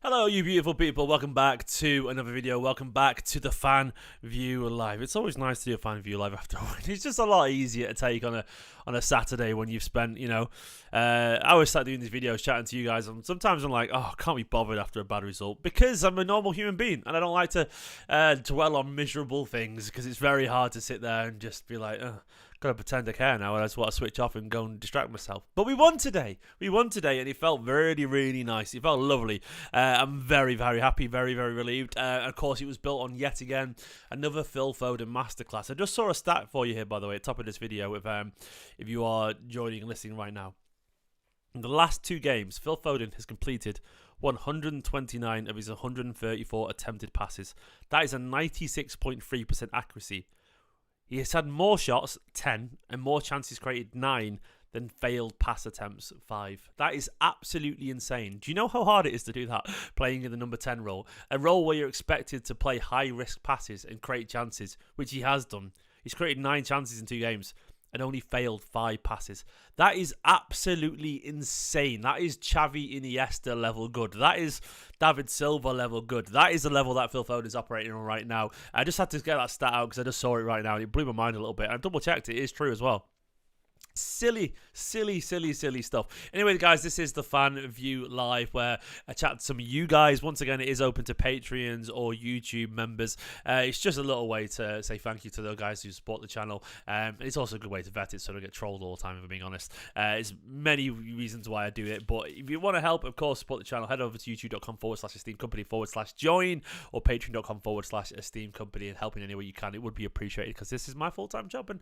Hello, you beautiful people. Welcome back to another video. Welcome back to the Fan View Live. It's always nice to do a Fan View Live after a win. It's just a lot easier to take on a Saturday when you've spent, I always start doing these videos chatting to you guys, and sometimes I'm like, oh, I can't be bothered after a bad result because I'm a normal human being and I don't like to dwell on miserable things because it's very hard to sit there and just be like, gotta pretend I care now, and I just want to switch off and go and distract myself. But we won today. And it felt really, really nice. It felt lovely. I'm very, very happy, very, very relieved. Of course, it was built on yet again another Phil Foden masterclass. I just saw a stat for you here, by the way, at the top of this video. If you are joining and listening right now, in the last two games, Phil Foden has completed 129 of his 134 attempted passes. That is a 96.3% accuracy. He has had more shots, 10, and more chances created, 9, than failed pass attempts, 5. That is absolutely insane. Do you know how hard it is to do that, playing in the number 10 role? A role where you're expected to play high-risk passes and create chances, which he has done. He's created 9 chances in 2 games and only failed 5 passes. That is absolutely insane. That is Xavi Iniesta level good. That is David Silva level good. That is the level that Phil Foden is operating on right now. I just had to get that stat out because I just saw it right now and it blew my mind a little bit. I double checked it is true as well. Silly stuff. Anyway, guys, this is the Fan View Live where I chat to some of you guys. Once again, it is open to Patreons or YouTube members. It's just a little way to say thank you to the guys who support the channel. It's also a good way to vet it so I don't get trolled all the time, if I'm being honest. There's many reasons why I do it, but if you want to help, of course, support the channel, head over to youtube.com/esteemcompany/join or patreon.com/esteemcompany and help in any way you can. It would be appreciated because this is my full-time job and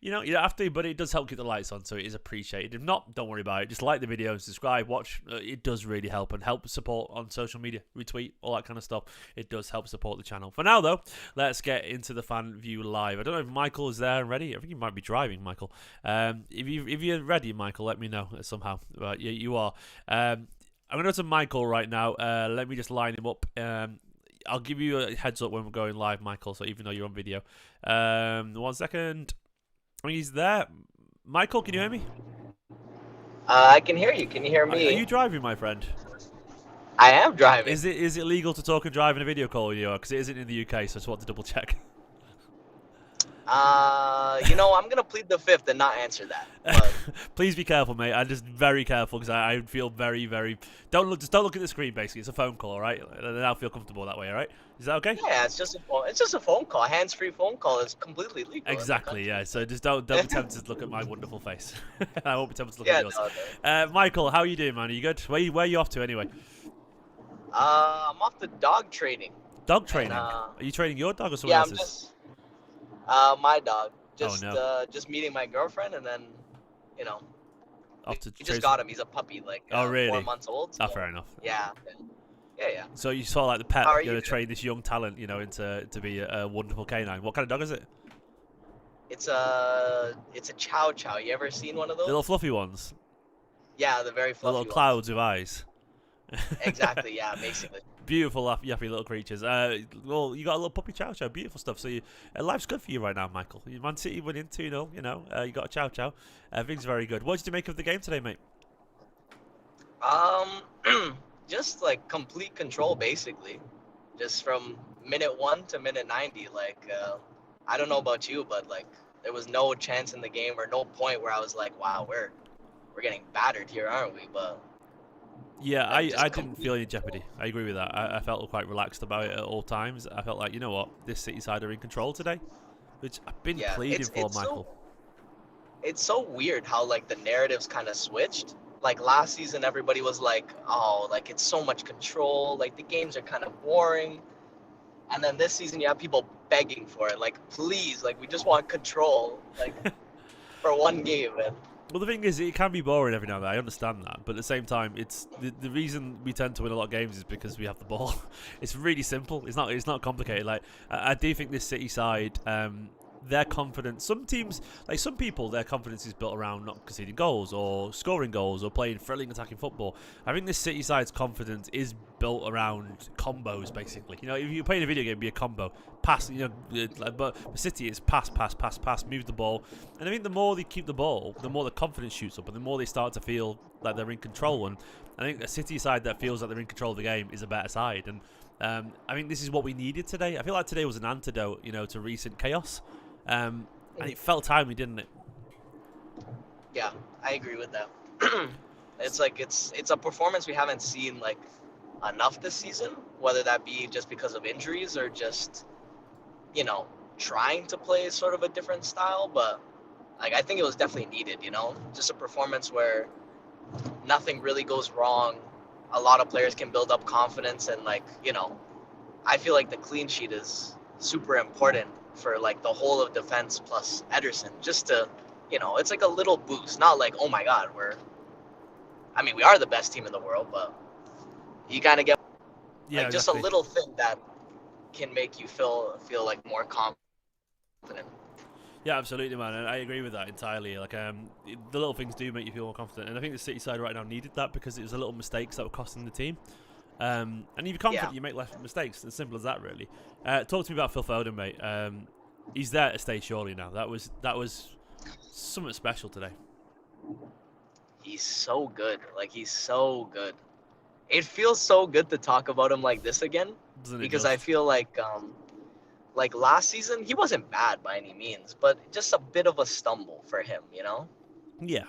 you don't have to, but it does help keep the lights on, so it is appreciated. If not, don't worry about it. Just like the video, subscribe, watch. It does really help, and help support on social media, retweet, all that kind of stuff. It does help support the channel. For now, though, let's get into the Fan View Live. I don't know if Michael is there and ready. I think he might be driving, Michael. If you're ready, Michael, let me know somehow. Yeah, you are. I'm going to go to Michael right now. Let me just line him up. I'll give you a heads up when we're going live, Michael, so even though you're on video. 1 second. He's there. Michael, can you hear me? I can hear you. Can you hear me? Are you driving, my friend? I am driving. Is it legal to talk and drive in a video call with you? Because it isn't in the UK, so I just want to double check. I'm gonna plead the fifth and not answer that. But... Please be careful, mate. I'm just very careful because I feel very, very. Don't look at the screen. Basically, it's a phone call, all right? And I'll feel comfortable that way, all right? Is that okay? Yeah, it's just a phone call. A hands-free phone call is completely legal. Exactly. Yeah. So just don't be tempted to look at my wonderful face. I won't be tempted to look at yours. No. Michael, how are you doing, man? Are you good? Where are you off to anyway? I'm off to dog training. Dog training? And, are you training your dog or someone else's? My dog. Just meeting my girlfriend, and then, off to we just got him. He's a puppy, like 4 months old. So, fair enough. Yeah. So you saw like the pet, you're going to train this young talent, to be a wonderful canine. What kind of dog is it? It's a chow chow. You ever seen one of those? The little fluffy ones. Yeah, the very fluffy the little ones. clouds with eyes. Exactly. Yeah, basically. Beautiful, yappy little creatures. Well, you got a little puppy chow chow. Beautiful stuff. So life's good for you right now, Michael. Man City winning 2-0. You got a chow chow. Everything's very good. What did you make of the game today, mate? Just like complete control, basically. Just from minute 1 to minute 90. Like, I don't know about you, but like, there was no chance in the game or no point where I was like, wow, we're getting battered here, aren't we? But yeah, I didn't feel any jeopardy. I agree with that. I felt quite relaxed about it at all times. I felt like, you know what, this City side are in control today, which I've been pleading for, Michael. It's so weird how like the narratives kind of switched. Like last season, everybody was like, oh, like it's so much control. Like the games are kind of boring. And then this season, you have people begging for it. Like, please, like we just want control, like for one game, man. Well, the thing is, it can be boring every now and then. I understand that, but at the same time, it's the reason we tend to win a lot of games is because we have the ball. It's really simple. It's not complicated. Like I do think this City side, their confidence. Some teams, like some people, their confidence is built around not conceding goals or scoring goals or playing thrilling attacking football. I think this City side's confidence is built around combos, basically. You know, if you're playing a video game, it'd be a combo. Pass, you know, but for City, it's pass, move the ball. And I think the more they keep the ball, the more the confidence shoots up and the more they start to feel like they're in control. And I think a City side that feels like they're in control of the game is a better side. And I think this is what we needed today. I feel like today was an antidote, you know, to recent chaos. And it felt timely, didn't it? Yeah, I agree with that. It's like it's a performance we haven't seen like enough this season, whether that be just because of injuries or just, you know, trying to play sort of a different style. But like I think it was definitely needed, you know, just a performance where nothing really goes wrong. A lot of players can build up confidence, and like, you know, I feel like the clean sheet is super important for like the whole of defense plus Ederson, just to, you know, it's like a little boost. Not like, oh my God, we are the best team in the world, but you kind of get like just exactly. a little thing that can make you feel like more confident. Yeah, absolutely, man. And I agree with that entirely. Like, the little things do make you feel more confident, and I think the City side right now needed that because it was the little mistakes that were costing the team. And if you're confident, you make less mistakes. As simple as that, really. Talk to me about Phil Foden, mate. He's there to stay, surely now. That was something special today. He's so good. Like, he's so good. It feels so good to talk about him like this again, Doesn't it because just? I feel like last season he wasn't bad by any means, but just a bit of a stumble for him, you know. Yeah.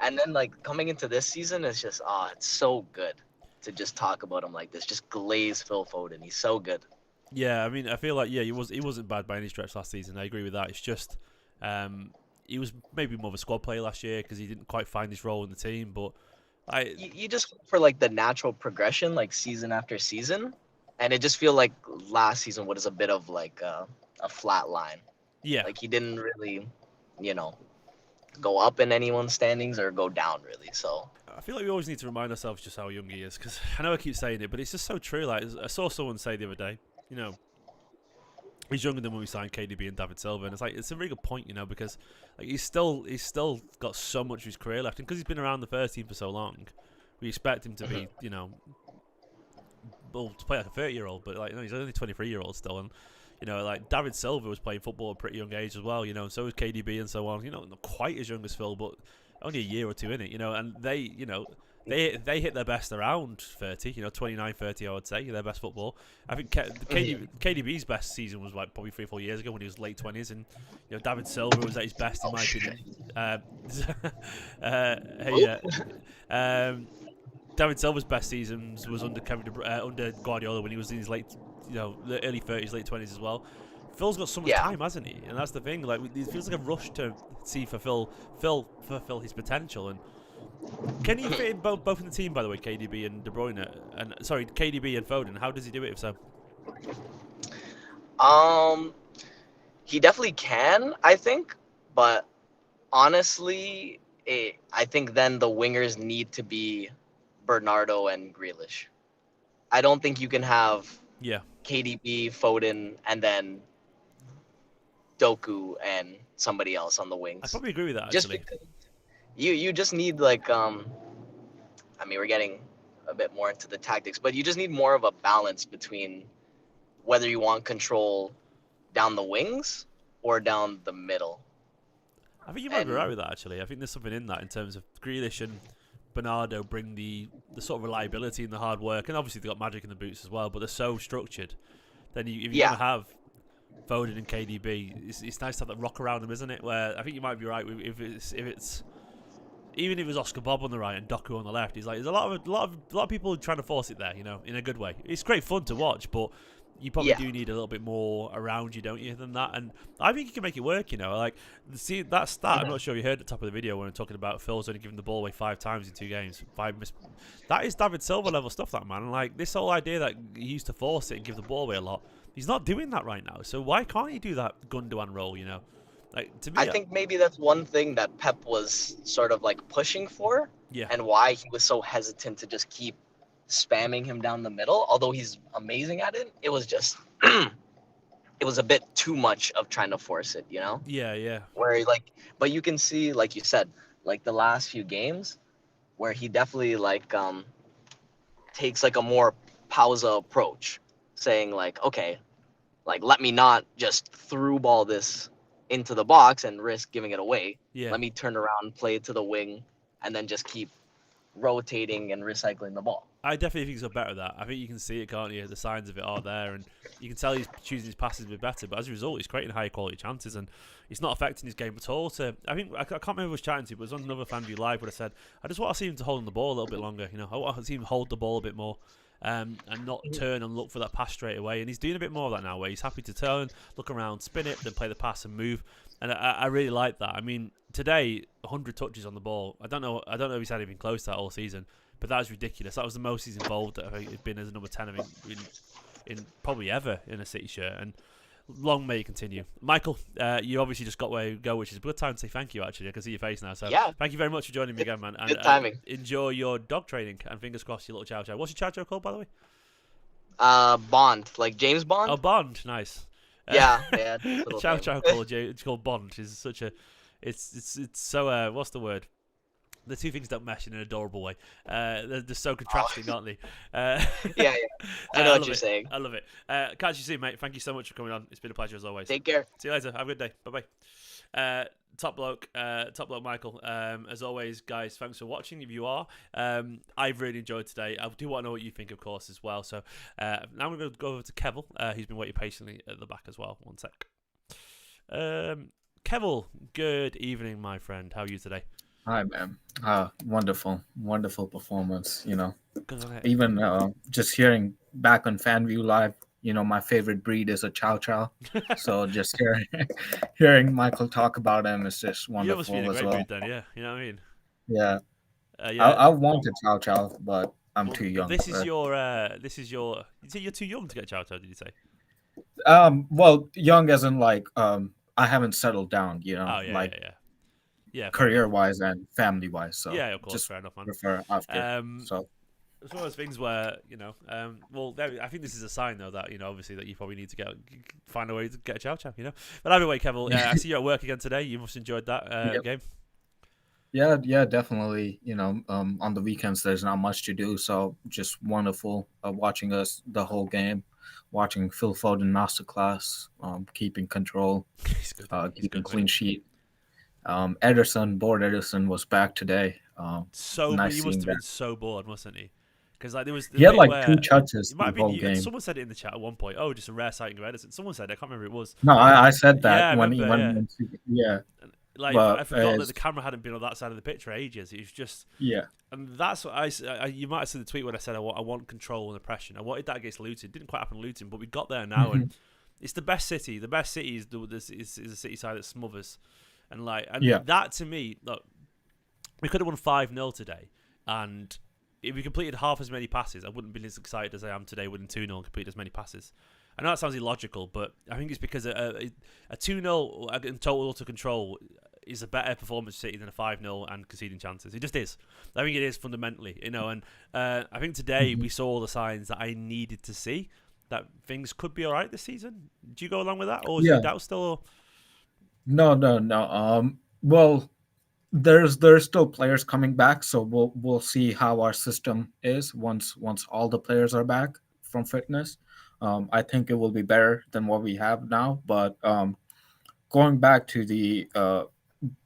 And then like coming into this season, it's just it's so good to just talk about him like this. Just glaze Phil Foden. He's so good. Yeah, I mean, I feel like he wasn't bad by any stretch last season. I agree with that. It's just he was maybe more of a squad player last year because he didn't quite find his role in the team. But You just hope for like the natural progression, like season after season, and it just feel like last season was a bit of like a flat line. yeah, Like he didn't really, you know, go up in anyone's standings or go down really. So I feel like we always need to remind ourselves just how young he is because I know I keep saying it, but it's just so true. Like I saw someone say the other day, you know, he's younger than when we signed KDB and David Silva, and it's a really good point, you know, because like he's still got so much of his career left, and because he's been around the first team for so long, we expect him to be, you know, well, to play like a 30-year-old, but like, you know, he's only 23-year-old still, and you know, like David Silva was playing football at a pretty young age as well, you know, and so was KDB and so on. You know, not quite as young as Phil, but only a year or two in it, you know, and they, you know, they hit their best around 30, you know, 29, 30, I would say, their best football. I think KDB's best season was like probably 3-4 years ago when he was late 20s, and you know, David Silva was at his best in my opinion. David Silva's best seasons was under under Guardiola when he was in his late, you know, the early 30s, late 20s as well. Phil's got so much time, hasn't he? And that's the thing. Like, it feels like a rush to see fulfill his potential. And can he fit in both in the team? By the way, KDB and De Bruyne, and sorry, KDB and Foden. How does he do it? If so, he definitely can, I think, but honestly, I think then the wingers need to be Bernardo and Grealish. I don't think you can have KDB, Foden, and then Doku and somebody else on the wings. I probably agree with that, actually. Just because you just need like we're getting a bit more into the tactics, but you just need more of a balance between whether you want control down the wings or down the middle. I think you might be right with that, actually. I think there's something in that in terms of Grealish and Bernardo bring the sort of reliability and the hard work, and obviously they've got magic in the boots as well, but they're so structured. Then if you're going to have Foden and KDB, it's nice to have that rock around them, isn't it? Where I think you might be right if it's even if it was Oscar Bob on the right and Doku on the left, he's like there's a lot of people trying to force it there, you know, in a good way. It's great fun to watch, but you probably do need a little bit more around you, don't you, than that? And I think you can make it work, you know. Like, see that stat, I'm not sure you heard at the top of the video when I'm talking about Phil's only given the ball away 5 times in 2 games. That is David Silva level stuff, that man. Like, this whole idea that he used to force it and give the ball away a lot, he's not doing that right now. So why can't he do that Gundogan role, you know? Like, to me, I think maybe that's one thing that Pep was sort of like pushing for, and why he was so hesitant to just keep spamming him down the middle. Although he's amazing at it, it was just it was a bit too much of trying to force it, you know? Yeah, yeah, Where like, but you can see, like you said, like the last few games where he definitely like takes like a more pausa approach, saying like, okay, like let me not just through ball this into the box and risk giving it away. yeah. Let me turn around, play it to the wing, and then just keep rotating and recycling the ball. I definitely think he's got better at that. I think you can see it, can't you? The signs of it are there, and you can tell he's choosing his passes a bit better. But as a result, he's creating higher quality chances, and it's not affecting his game at all. So I think I can't remember who I was chatting to, but it was on another fan view live where I said I just want to see him to hold on the ball a little bit longer. You know, I want to see him hold the ball a bit more. And not turn and look for that pass straight away. And he's doing a bit more of that now, where he's happy to turn, look around, spin it, then play the pass and move. And I really like that. I mean, today 100 touches on the ball. I don't know if he's had anything close to that all season, but that was ridiculous. That was the most he's involved. I think he's been as a number 10. I think in probably ever in a City shirt. And long may it continue. Michael, you obviously just got where you go, which is a good time to say thank you, actually. I can see your face now. So Yeah. thank you very much for joining me again, man. And, Good timing. enjoy your dog training, and fingers crossed your little chow chow. What's your chow chow called, by the way? Bond, like James Bond. Oh, Bond. Nice. Yeah, yeah. Little Chow thing. chow called it's called Bond. Is such a, it's so what's the word? The two things don't mesh in an adorable way. They're so contrasting, aren't they? Yeah, yeah. I know what love you're it. saying. I love it. Catch you soon, mate. Thank you so much for coming on. It's been a pleasure as always. Take care. See you later. Have a good day. Bye bye. Top bloke, Michael. As always, guys, thanks for watching. If you are, I've really enjoyed today. I do want to know what you think, of course, as well. So now I'm going to go over to Keville, who's been waiting patiently at the back as well. One sec. Keville, good evening, my friend. How are you today? Hi, man. Wonderful, wonderful performance. Good on it. Even just hearing back on FanView Live, my favorite breed is a Chow Chow. So just hearing Michael talk about him is just You must wonderful be in a as great well. mood then, yeah. You know what I mean? Yeah, Yeah. I want a Chow Chow, but I'm Well, too young. This is for it. your. You say you're too young to get a chow chow, did you say? Well, young as in like I haven't settled down. Oh yeah, like yeah. Yeah, career wise and family wise. So yeah, of course, just fair enough, man. prefer after. So It's one of those things where I think this is a sign though that obviously that you probably need to find a way to get a chow chow, But either way, Keville, I see you're at work again today. You must have enjoyed that Yep. game. Yeah, definitely. On the weekends there's not much to do, so just wonderful watching us the whole game, watching Phil Foden masterclass, keeping control, He's good. He's keeping good, clean mate. sheet. Ederson was back today. So Nice he must seeing have been that. so bored, mustn't he? Because like there was the He had bit like where 2 touches it might the have been whole you. game. Someone said it in the chat at one point. Oh, just a rare sighting of Edison. Someone said, I can't remember who it was. No, I said that Yeah, I when remember, yeah. yeah, Like but I forgot that it's- the camera hadn't been on that side of the pitch for ages. It was just, yeah, and that's what you might have seen the tweet when I said I want control and oppression. I wanted that against Luton. It didn't quite happen to Luton, but we got there now, and it's the best City. The best City is a City side that smothers, and Yeah. that to me, look, we could have won 5-0 today, and if we completed half as many passes, I wouldn't be as excited as I am today winning 2-0 and completed as many passes. I know that sounds illogical, but I think it's because a 2-0 in total utter control is a better performance for City than a 5-0 and conceding chances. It just is. I think it is fundamentally, and I think today we saw all the signs that I needed to see that things could be all right this season. Do you go along with that, or is Yeah. there doubt still? Or? No. Well, there's still players coming back, so we'll see how our system is once all the players are back from fitness. I think it will be better than what we have now. But going back to the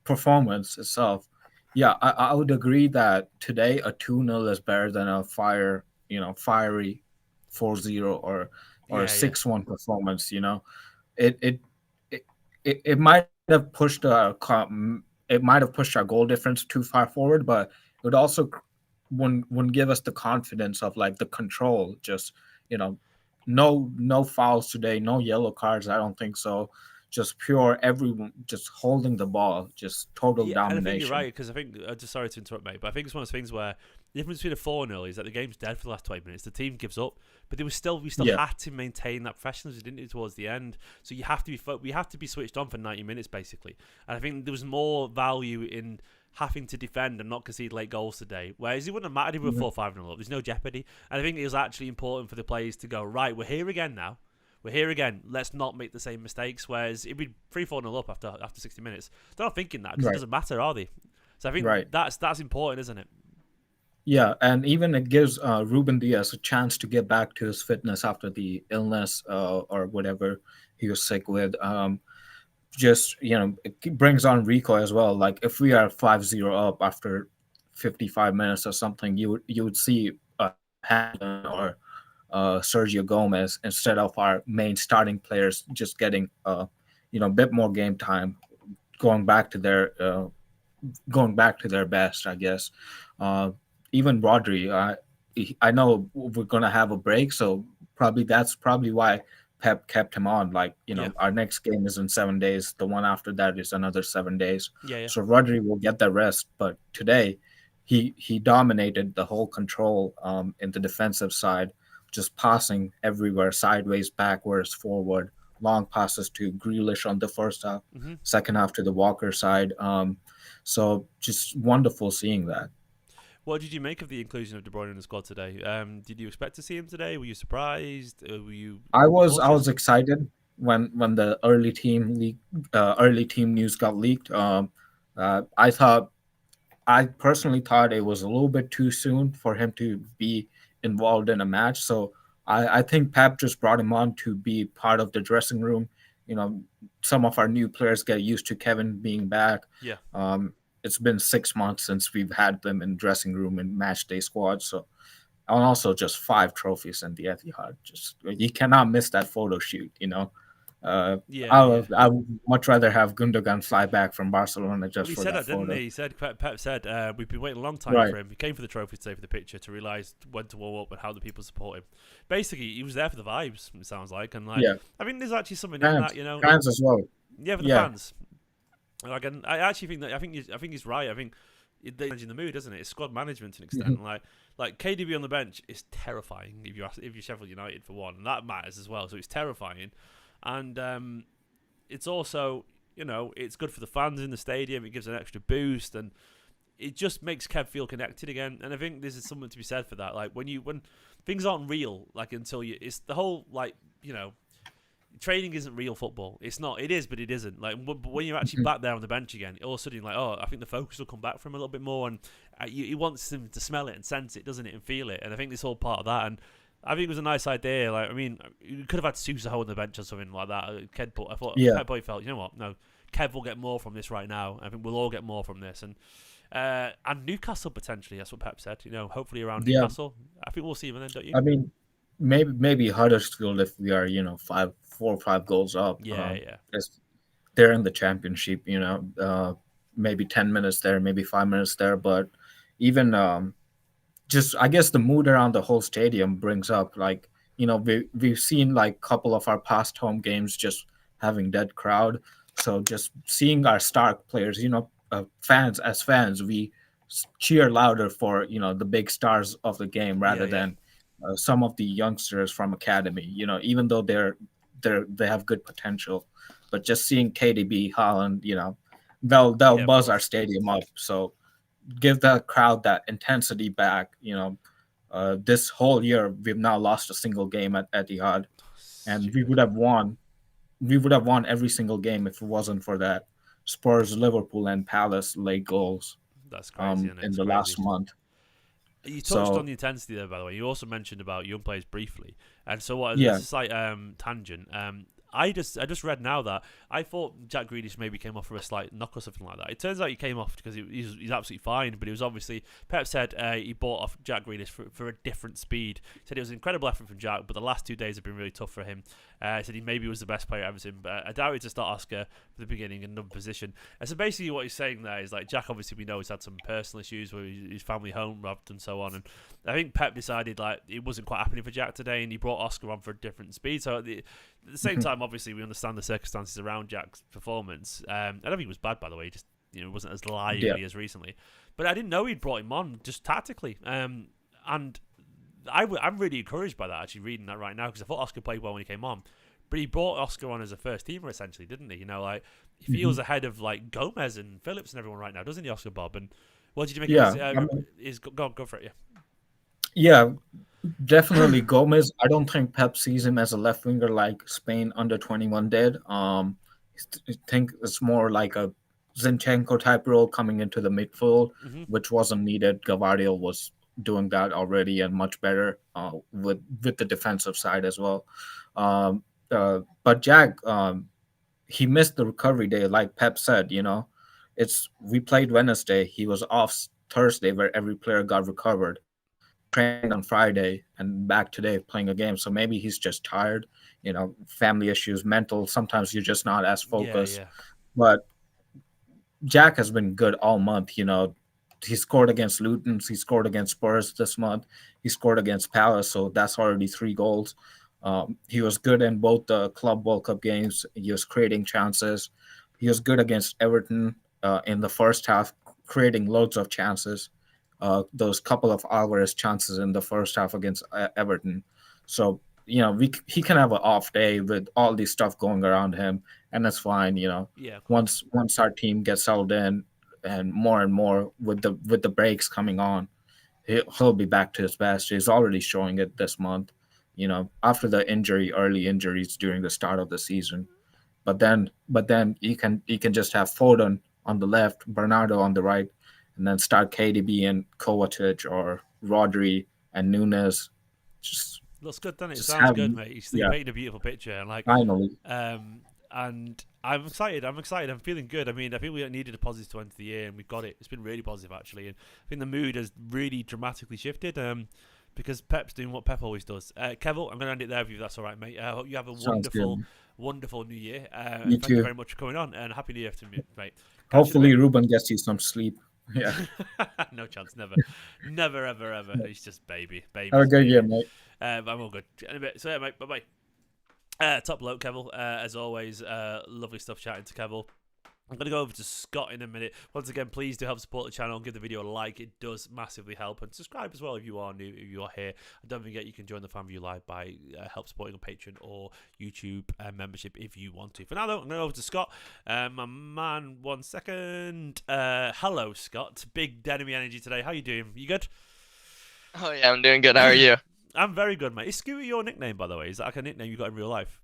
performance itself, yeah, I would agree that today a 2-0 is better than a fiery 4-0 or Yeah. 6-1 performance. It it it might have pushed our goal difference too far forward, but it would also wouldn't give us the confidence of like the control. Just no fouls today, no yellow cards. I don't think so. Just pure everyone just holding the ball, just total Yeah, and I think domination. you're right, because I think, just sorry to interrupt, mate, but I think it's one of those things where the difference between a 4-0 is that the game's dead for the last 20 minutes. The team gives up, but we still Yeah. had to maintain that professionalism, didn't we, towards the end. So you have to we have to be switched on for 90 minutes, basically. And I think there was more value in having to defend and not concede late goals today. Whereas it wouldn't have mattered if we were 4-5-0 up. There's no jeopardy. And I think it was actually important for the players to go, right, we're here again now. we're here again. Let's not make the same mistakes. Whereas if we 3-4-0 up after 60 minutes, they're not thinking that because it Right. doesn't matter, are they? So I think Right. that's important, isn't it? Yeah, and even it gives Ruben Diaz a chance to get back to his fitness after the illness or whatever he was sick with. Just it brings on Rico as well. Like if we are 5-0 up after 55 minutes or something, you would see Hamilton or Sergio Gomez instead of our main starting players just getting a bit more game time, going back to their best, I guess. Uh, Even Rodri, I know we're gonna have a break, so that's probably why Pep kept him on. Like Yeah, our next game is in 7 days. The one after that is another 7 days. yeah, yeah. So Rodri will get the rest. But today, he dominated the whole control in the defensive side, just passing everywhere, sideways, backwards, forward, long passes to Grealish on the first half, hmm second half to the Walker side. So just wonderful seeing that. What did you make of the inclusion of De Bruyne in the squad today? Did you expect to see him today? Were you surprised? Were you I was cautious? excited when the early team news got leaked. I thought I personally thought it was a little bit too soon for him to be involved in a match. So I think Pep just brought him on to be part of the dressing room. You know, some of our new players get used to Kevin being back. Yeah, Um, it's been 6 months since we've had them in dressing room and match day squad. So and also just 5 trophies in the Etihad. Just you cannot miss that photo shoot. Uh, yeah, yeah. I would much rather have Gundogan fly back from Barcelona Well, just he for said that that, didn't photo. he? He said Pep said we've been waiting a long time Right. for him. He came for the trophy today for the picture to realise when to warm up and how the people support him. Basically, he was there for the vibes. It sounds like, and like Yeah. I think there's actually something in Fans, that. fans as well. Yeah, for the Yeah. fans. Like, and I actually think that I think he's right. I think they're managing the mood, isn't it? It's squad management to an Mhm. extent. Like KDB on the bench is terrifying if you're Sheffield United for one, and that matters as well. So it's terrifying, and it's also it's good for the fans in the stadium. It gives an extra boost, and it just makes Kev feel connected again. And I think this is something to be said for that. Like when things aren't real, like until it's the whole training isn't real football. It's not. It is, but it isn't. Like but when you're actually back there on the bench again, all of a sudden you're like, oh, I think the focus will come back from him a little bit more, and he wants him to smell it and sense it, doesn't it, and feel it. And I think this all part of that. And I think it was a nice idea. Like I mean, you could have had Sousa on the bench or something like that. I thought Yeah. Pep Boy felt, you know what, no, Kev will get more from this right now. I think we'll all get more from this, and Newcastle potentially. That's what Pep said. Hopefully around Yeah. Newcastle. I think we'll see him then, don't you? I mean, maybe Huddersfield if we are 4 or 5 goals up. Yeah, yeah, It's- they're in the championship. Maybe 10 minutes there, maybe 5 minutes there, but even just I guess the mood around the whole stadium brings up like we've seen like a couple of our past home games just having dead crowd. So just seeing our star players, fans, we cheer louder for the big stars of the game yeah, rather yeah, than some of the youngsters from academy. Even though they have good potential, but just seeing KDB, Holland, they'll yeah. Of buzz our course. stadium up. So give the crowd that intensity back. This whole year we've now lost a single game at Etihad, and we Stupid. would have won. We would have won every single game if it wasn't for that Spurs, Liverpool, and Palace late goals That's crazy, isn't it? in It's the crazy. last month. You touched on So the intensity there, by the way. You also mentioned about young players briefly, and so what? This yeah, is like tangent. I just read now that I thought Jack Grealish maybe came off for a slight knock or something like that. It turns out he came off because he's absolutely fine, but it was obviously Pep said he bought off Jack Grealish for a different speed. He said it was an incredible effort from Jack, but the last 2 days have been really tough for him. He said he maybe was the best player at Everton, but I doubt he'd to start Oscar for the beginning in another position. And so basically what he's saying there is like Jack obviously we know he's had some personal issues with his family home robbed and so on, and I think Pep decided like it wasn't quite happening for Jack today, and he brought Oscar on for a different speed. So at the same time, obviously we understand the circumstances around Jack's performance. I don't think it was bad, by the way. Just it wasn't as yeah, lively as recently. But I didn't know he'd brought him on just tactically. And I'm really encouraged by that. Actually, reading that right now because I thought Oscar played well when he came on, but he brought Oscar on as a first teamer essentially, didn't he? Like he feels ahead of like Gomez and Phillips and everyone right now, doesn't he, Oscar Bob? And what did you make yeah. of I mean, his go for it? Yeah. yeah. Definitely Gomez. I don't think Pep sees him as a left winger like Spain under 21 did. I think it's more like a Zinchenko type role coming into the midfield, Hmm. which wasn't needed. Gavardio was doing that already and much better with the defensive side as well. But Jack, he missed the recovery day, like Pep said. It's we played Wednesday. He was off Thursday, where every player got recovered, trained on Friday and back today playing a game. So maybe he's just tired, family issues, mental. Sometimes you're just not as Yeah, focused. yeah, But Jack has been good all month. He scored against Luton. He scored against Spurs this month. He scored against Palace. So that's already 3 goals. He was good in both the Club World Cup games. He was creating chances. He was good against Everton in the first half, creating loads of chances. Those couple of Alvarez chances in the first half against Everton. So he can have an off day with all this stuff going around him, and that's fine. yeah. Of course. Once our team gets settled in, and more with the breaks coming on, he'll be back to his best. He's already showing it this month. After the early injuries during the start of the season. But then you can just have Foden on the left, Bernardo on the right, and then start KDB and Kovacic or Rodri and Nunes. Just Looks good, doesn't it? It just sounds have good, mate. You yeah, painted a beautiful picture, and finally. um, and I'm excited. I'm excited. I'm feeling good. I mean, I think we needed a positive to end the year, and we've got it. It's been really positive, actually, and I think the mood has really dramatically shifted. Because Pep's doing what Pep always does. Keville, I'm going to end it there with you. If that's all right, mate. I hope you have a Sounds wonderful, good. wonderful New Year. You And thank you too. very much for coming on, and happy New Year to me, mate. Catch you in a Hopefully bit. Ruben gets you some sleep. Yeah. No chance, never, never, ever, ever. He's just baby, Have a baby's good year, baby. mate. I'm all good. In a bit. So yeah, mate. Bye bye. Top bloke, Keville. As always, lovely stuff chatting to Keville. I'm going to go over to Scott in a minute. Once again, please do help support the channel and give the video a like. It does massively help. And subscribe as well if you are new, if you are here. And don't forget, you can join the Fan View Live by help supporting on Patreon or YouTube membership if you want to. For now, though, I'm going to go over to Scott. My man, 1 second. Hello, Scott. Big Denemy energy today. How you doing? You good? Oh yeah, I'm doing good. How are you? I'm very good, mate. Is Scooter your nickname, by the way? Is that like a nickname you got in real life?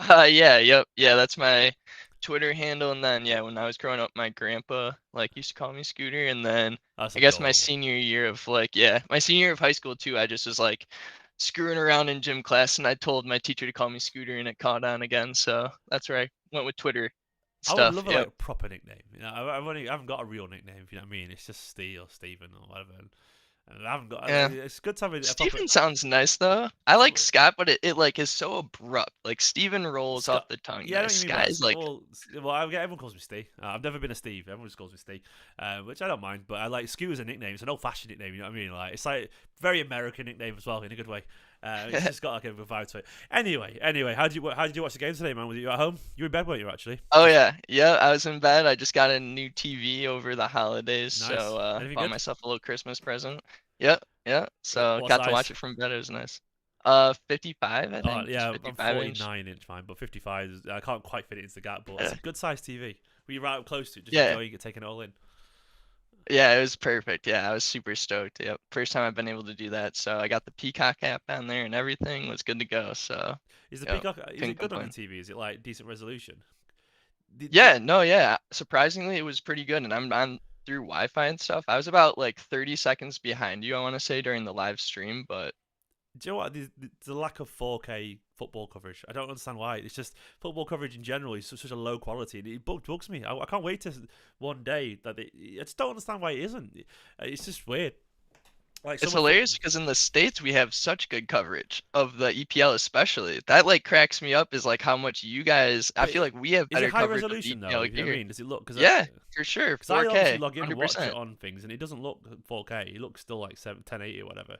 Yeah, that's my Twitter handle. And then yeah, when I was growing up, my grandpa used to call me Scooter. And then That's I guess my adorable. senior year of my senior year of high school too, I just was like screwing around in gym class, and I told my teacher to call me Scooter, and it caught on again. So that's where I went with Twitter I would stuff. love a Yep. like proper nickname. I haven't got a real nickname. If you know what I mean, it's just Steve or Stephen or whatever. And I haven't got. Yeah. It's good to have a proper. Steven sounds nice though. I like Scott, but it like is so abrupt. Like Steven rolls off Scott. the tongue Yeah, I know nice. what you mean by Scott is like everyone calls me Steve. I've never been a Steve. Everyone just calls me Steve, which I don't mind. But I like Skew as a nickname. It's an old-fashioned nickname. You know what I mean? Like it's like very American nickname as well in a good way. It's just got like a vibe to it. Anyway, how did you watch the game today, man? Was you at home? You were in bed, weren't you? Actually, Oh yeah, I was in bed. I just got a new TV over the holidays, nice. so Anything bought good? myself a little Christmas present. Yep, yeah. So What got to size? watch it from bed. It was nice. 55, I Oh think, yeah, I'm 55 inch. 49-inch fine, but 55. I can't quite fit it into the gap, but it's a good sized TV. Were you right up close to it, just Yeah, enjoying it, taking it all in? yeah, it was perfect. Yeah, I was super stoked. Yep, first time I've been able to do that. So I got the Peacock app on there, and everything was good to go. So Is the yep, Peacock? Is couldn't it good on the complain. TV? Is it like decent resolution? The Yeah, no, yeah. Surprisingly, it was pretty good, and I'm on through Wi-Fi and stuff. I was about like 30 seconds behind you, I want to say, during the live stream, but Do you know what? The lack of 4K football coverage. I don't understand why. It's just football coverage in general is such a low quality, and it bugs me. I can't wait to one day that I just don't understand why it isn't. It's just weird. Like it's some of foot. hilarious because in the States we have such good coverage of the EPL especially. That like cracks me up is like how much you guys, I But feel like we have is it better high coverage of the resolution though? EPL If you know what I here. mean, does it look? Yeah, for sure. Because I obviously 4K, log in and watch it 100%. on things, and it doesn't look 4K. It looks still like 1080 or whatever.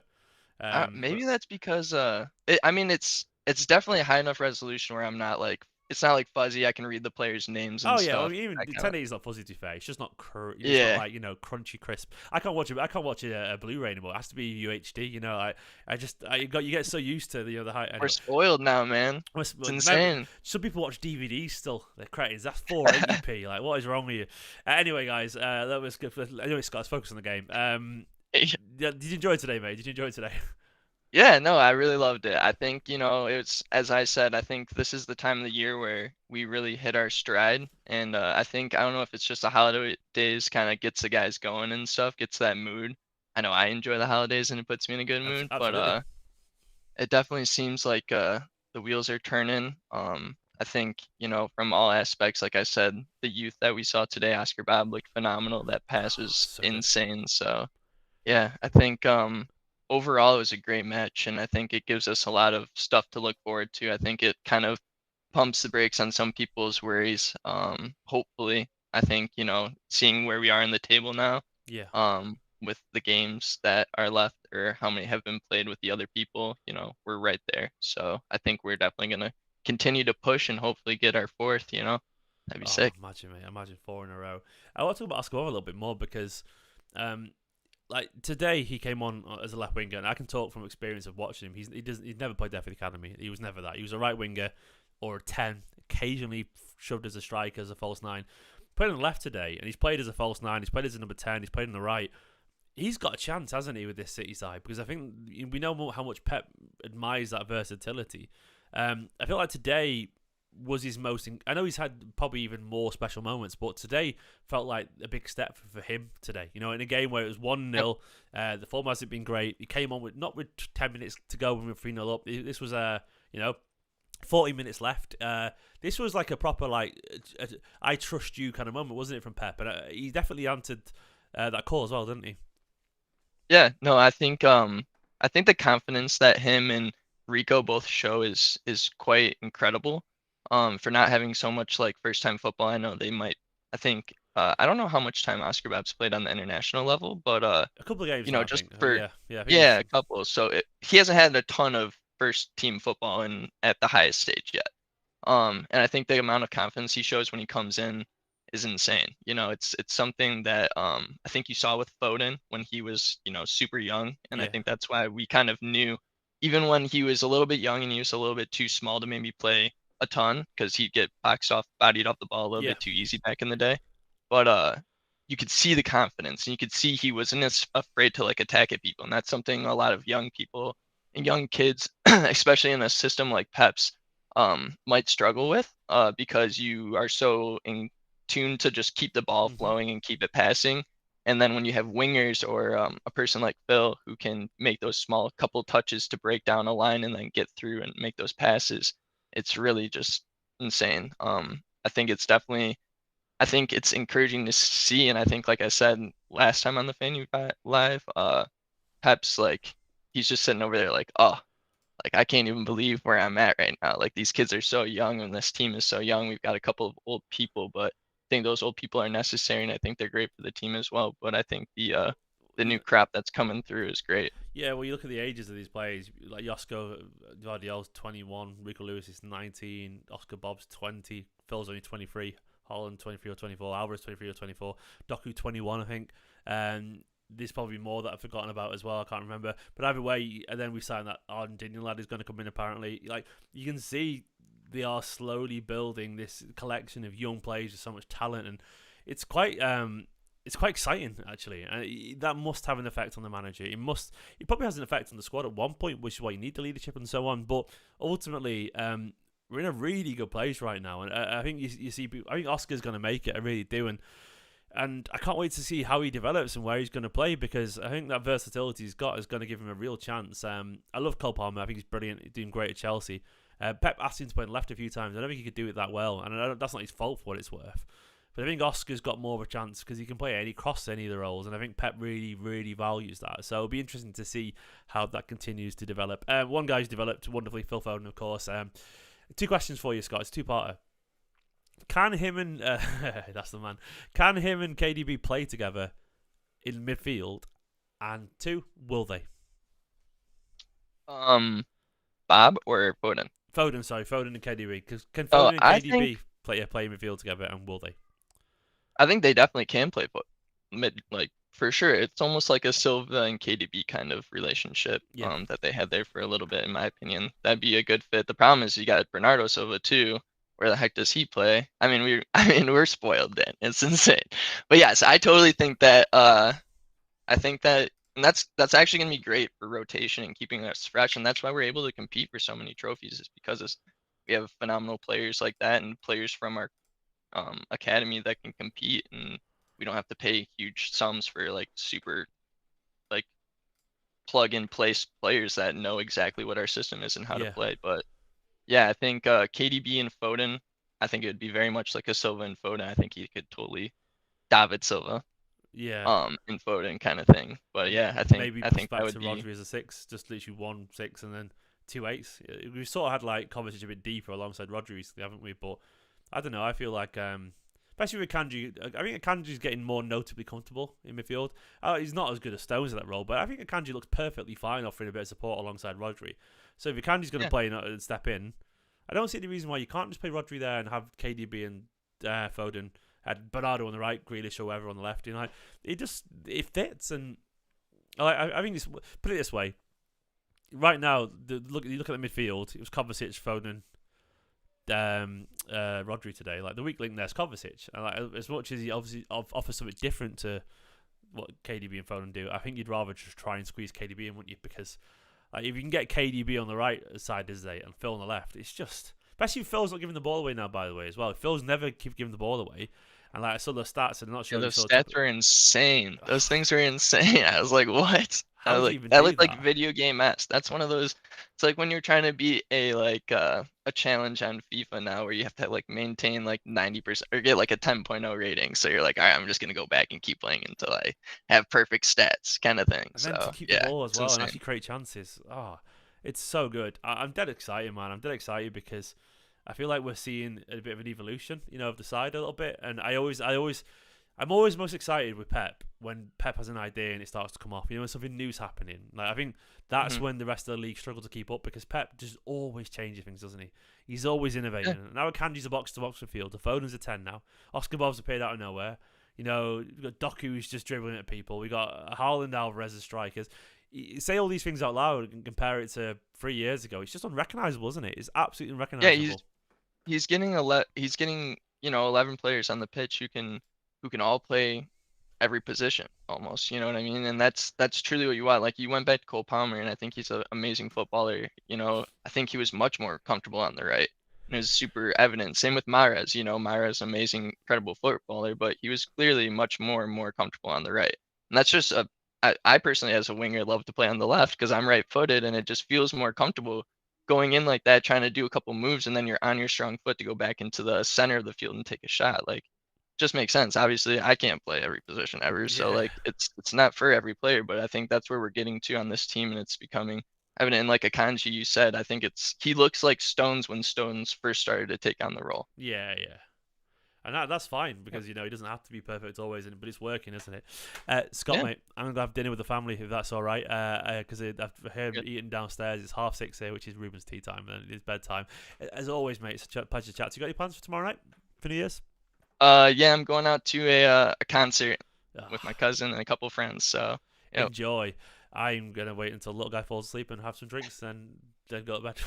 But Maybe that's because I mean it's definitely a high enough resolution where I'm not like it's not like fuzzy. I can read the players' names oh and yeah, well, stuff. even That the kind of 1080 is not fuzzy to be fair. It's just not it's not yeah. like crunchy crisp. I can't watch it. I can't watch a Blu-ray anymore. It has to be UHD. You get so used to the high. We're Anyway, spoiled now, man. It's remember, insane. some people watch DVDs still. They're cretins. That's 480p. Like what is wrong with you? Anyway, guys, that was good. Anyway, Scott, let's focus on the game. Yeah, did you enjoy it today, mate? Did you enjoy it today? Yeah, no, I really loved it. I think, it's as I said, I think this is the time of the year where we really hit our stride. And I think, I don't know if it's just the holidays kind of gets the guys going and stuff, gets that mood. I know I enjoy the holidays and it puts me in a good mood, but Absolutely. it definitely seems like the wheels are turning. I think, from all aspects, like I said, the youth that we saw today, Oscar Bob looked phenomenal. That pass was So good. insane. So yeah, I think overall it was a great match, and I think it gives us a lot of stuff to look forward to. I think it kind of pumps the brakes on some people's worries. Hopefully, I think seeing where we are in the table now, Yeah. with the games that are left or how many have been played with the other people, we're right there. So I think we're definitely gonna continue to push and hopefully get our fourth. That'd be Oh, sick. imagine, mate. Imagine 4 in a row. I want to talk about Oscar a little bit more because, um, like today he came on as a left winger, and I can talk from experience of watching him. He's never played there for the academy. He was never that. He was a right winger or a 10, occasionally shoved as a striker, as a false nine. Played on the left today, and he's played as a false nine. He's played as a number 10. He's played on the right. He's got a chance, hasn't he, with this City side? Because I think we know how much Pep admires that versatility. I feel like today was his most. I know he's had probably even more special moments, but today felt like a big step for him today. In a game where it was 1-0, the form hasn't been great. He came on with not with 10 minutes to go when we were 3-0 up. This was 40 minutes left. This was like a proper I trust you kind of moment, wasn't it, from Pep? And he definitely answered that call as well, didn't he? Yeah, no, I think the confidence that him and Rico both show is quite incredible. For not having so much like first time football. I know they might I think I don't know how much time Oscar Babs played on the international level, but A couple of games now, I just think. for Yeah. I think yeah, he's a couple. So he hasn't had a ton of first team football in at the highest stage yet. And I think the amount of confidence he shows when he comes in is insane. It's something that I think you saw with Foden when he was, super young, and I yeah, think that's why we kind of knew, even when he was a little bit young and he was a little bit too small to maybe play a ton because he'd get bodied off the ball a little yeah. bit too easy back in the day. But you could see the confidence, and you could see he wasn't as afraid to like attack at people, and that's something a lot of young people and young kids, especially in a system like Pep's, might struggle with, because you are so in tune to just keep the ball hmm flowing and keep it passing. And then when you have wingers or a person like Phil who can make those small couple touches to break down a line and then get through and make those passes, it's really just insane. I think it's definitely, I think it's encouraging to see. And I think, like I said last time on the Fan U Live, Pep's like, he's just sitting over there like, oh, like I can't even believe where I'm at right now. Like these kids are so young and this team is so young. We've got a couple of old people, but I think those old people are necessary and I think they're great for the team as well. But I think the new crop that's coming through is great. Yeah, well, you look at the ages of these players, like Josko Vardiol's 21, Rico Lewis is 19, Oscar Bob's 20, Phil's only 23, Holland 23 or 24, Alvarez 23 or 24, Doku 21, I think. There's probably more that I've forgotten about as well. I can't remember. But either way, and then we signed that Argentinian lad is going to come in apparently. Like, you can see they are slowly building this collection of young players with so much talent, and it's quite exciting actually, and that must have an effect on the manager. It probably has an effect on the squad at one point, which is why you need the leadership and so on. But ultimately, we're in a really good place right now, and I think you see. I think Oscar's going to make it. I really do, and I can't wait to see how he develops and where he's going to play, because I think that versatility he's got is going to give him a real chance. I love Cole Palmer. I think he's brilliant. He's doing great at Chelsea. Pep asked him to play left a few times. I don't think he could do it that well, and that's not his fault for what it's worth. But I think Oscar's got more of a chance because he can play cross any of the roles, and I think Pep really, really values that. So it'll be interesting to see how that continues to develop. One guy's developed wonderfully, Phil Foden, of course. Two questions for you, Scott. It's two-parter. Can him and that's the man. Can him and KDB play together in midfield? And two, will they? Um, Bob or Foden? Foden and KDB. Can Oh, Foden and I think KDB play midfield together, and will they? I think they definitely can play mid, like for sure. It's almost like a Silva and KDB kind of relationship Yeah. that they had there for a little bit, in my opinion. That'd be a good fit. The problem is you got Bernardo Silva too. Where the heck does he play? I mean, we're spoiled then. It's insane. But yes, I totally think that I think that And that's actually going to be great for rotation and keeping us fresh. And that's why we're able to compete for so many trophies, is because we have phenomenal players like that and players from our academy that can compete, and we don't have to pay huge sums for like super like plug and play players that know exactly what our system is and how to Yeah, play. But yeah, I think KDB and Foden, I think it would be very much like a Silva and Foden. I think he could totally David Silva yeah. and Foden kind of thing. But yeah, Maybe I push think that back would to be Rodri as a 6, just literally 1 6 and then 2 8s. We've sort of had like Kovacic a bit deeper alongside Rodri recently, haven't we? But I don't know. I feel like, especially with Kanji, I think Kanji's getting more notably comfortable in midfield. He's not as good as Stones in that role, but I think Kanji looks perfectly fine offering a bit of support alongside Rodri. So if Kanji's going to yeah. play and step in, I don't see any reason why you can't just play Rodri there and have KDB and Foden, had Bernardo on the right, Grealish or whoever on the left. You know, it fits. And I think put it this way: right now, you look at the midfield. It was Kovacic, Foden, Rodri today. Like the weak link there's Kovacic, and like, as much as he obviously offers something different to what KDB and Foden do, I think you'd rather just try and squeeze KDB in, wouldn't you? Because like, if you can get KDB on the right side as they and Phil on the left, it's just, especially if Phil's not giving the ball away now. By the way, as well, Phil's never keep giving the ball away, and like I saw the stats, and I'm not Yeah, sure. those stats were insane. Those things were insane. I was like, what? I How was do you like, even that do looked like that? video game-esque. That's one of those. It's like when you're trying to beat a challenge on FIFA now, where you have to like maintain like 90% or get like a 10.0 rating. So you're like, all right, I'm just gonna go back and keep playing until I have perfect stats, kind of thing. And then to So keep the yeah, ball as it's well and insane. actually create chances. It's so good. I'm dead excited, man. I'm dead excited because I feel like we're seeing a bit of an evolution, of the side a little bit. And I'm always most excited with Pep when Pep has an idea and it starts to come off. When something new's happening. Like I think that's Mhm. when the rest of the league struggle to keep up because Pep just always changes things, doesn't he? He's always Yeah. innovating. Now Kanji's a box-to-box midfield. The Foden's a 10 now. Oscar Bob's appeared out of nowhere. We've got Doku who's just dribbling at people. We got Haaland, Alvarez as strikers. You say all these things out loud and compare it to 3 years ago. It's just unrecognisable, isn't it? It's absolutely Yeah, unrecognisable. he's getting 11 players on the pitch who can all play every position almost, you know what I mean? And that's truly what you want. Like you went back to Cole Palmer, and I think he's an amazing footballer. I think he was much more comfortable on the right. And it was super evident. Same with Mahrez. Mahrez, amazing, incredible footballer, but he was clearly much more comfortable on the right. And that's just I personally, as a winger, love to play on the left because I'm right-footed, and it just feels more comfortable going in like that, trying to do a couple moves, and then you're on your strong foot to go back into the center of the field and take a shot. Like, just makes sense. Obviously, I can't play every position ever, so Yeah. like it's not for every player. But I think that's where we're getting to on this team, and it's becoming evident. And like Akanji, you said, I think he looks like Stones when Stones first started to take on the role. Yeah, yeah. And that's fine Yep. because he doesn't have to be perfect always, but it's working, isn't it? Scott, Yeah, mate, I'm gonna have dinner with the family if that's all right. Because I've heard good. eating downstairs. It's 6:30 here, which is Ruben's tea time, and it's bedtime. As always, mate, it's a pleasure to chat. So you got any plans for tomorrow night for New Year's? Yeah, I'm going out to a concert with my Ah, cousin and a couple friends. So, yep. enjoy. I'm gonna wait until little guy falls asleep and have some drinks, then go to bed.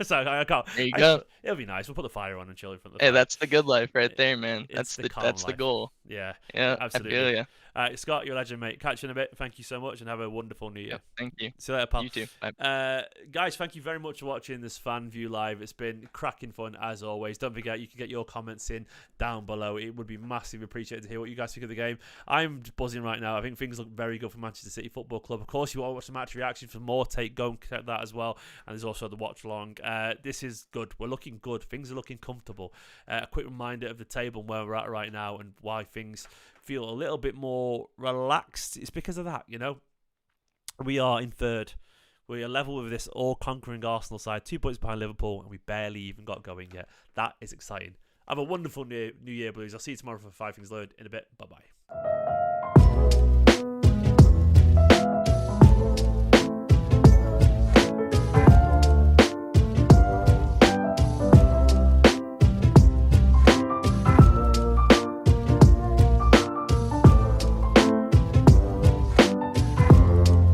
So I can't. There you go. It'll be nice. We'll put the fire on and chill in front of the Hey, fire. that's the good life right there, man. It's the calm That's the life. goal. Yeah, Yeah, I absolutely. feel ya. Scott, you're a legend, mate. Catch you in a bit. Thank you so much, and have a wonderful New Year. Yep, thank you. See you later, pal. You too. Bye. Guys, thank you very much for watching this fan view live. It's been cracking fun as always. Don't forget, you can get your comments in down below. It would be massively appreciated to hear what you guys think of the game. I'm buzzing right now. I think things look very good for Manchester City Football Club. Of course, you want to watch the match reaction for more take. Go and check that as well. And there's also the watch along. This is good. We're looking good. Things are looking comfortable. A quick reminder of the table and where we're at right now and why things feel a little bit more relaxed. It's because of that, We are in third. We are level with this all-conquering Arsenal side, 2 points behind Liverpool, and we barely even got going yet. That is exciting. Have a wonderful New Year, Blues. I'll see you tomorrow for 5 Things Learned in a bit. Bye-bye.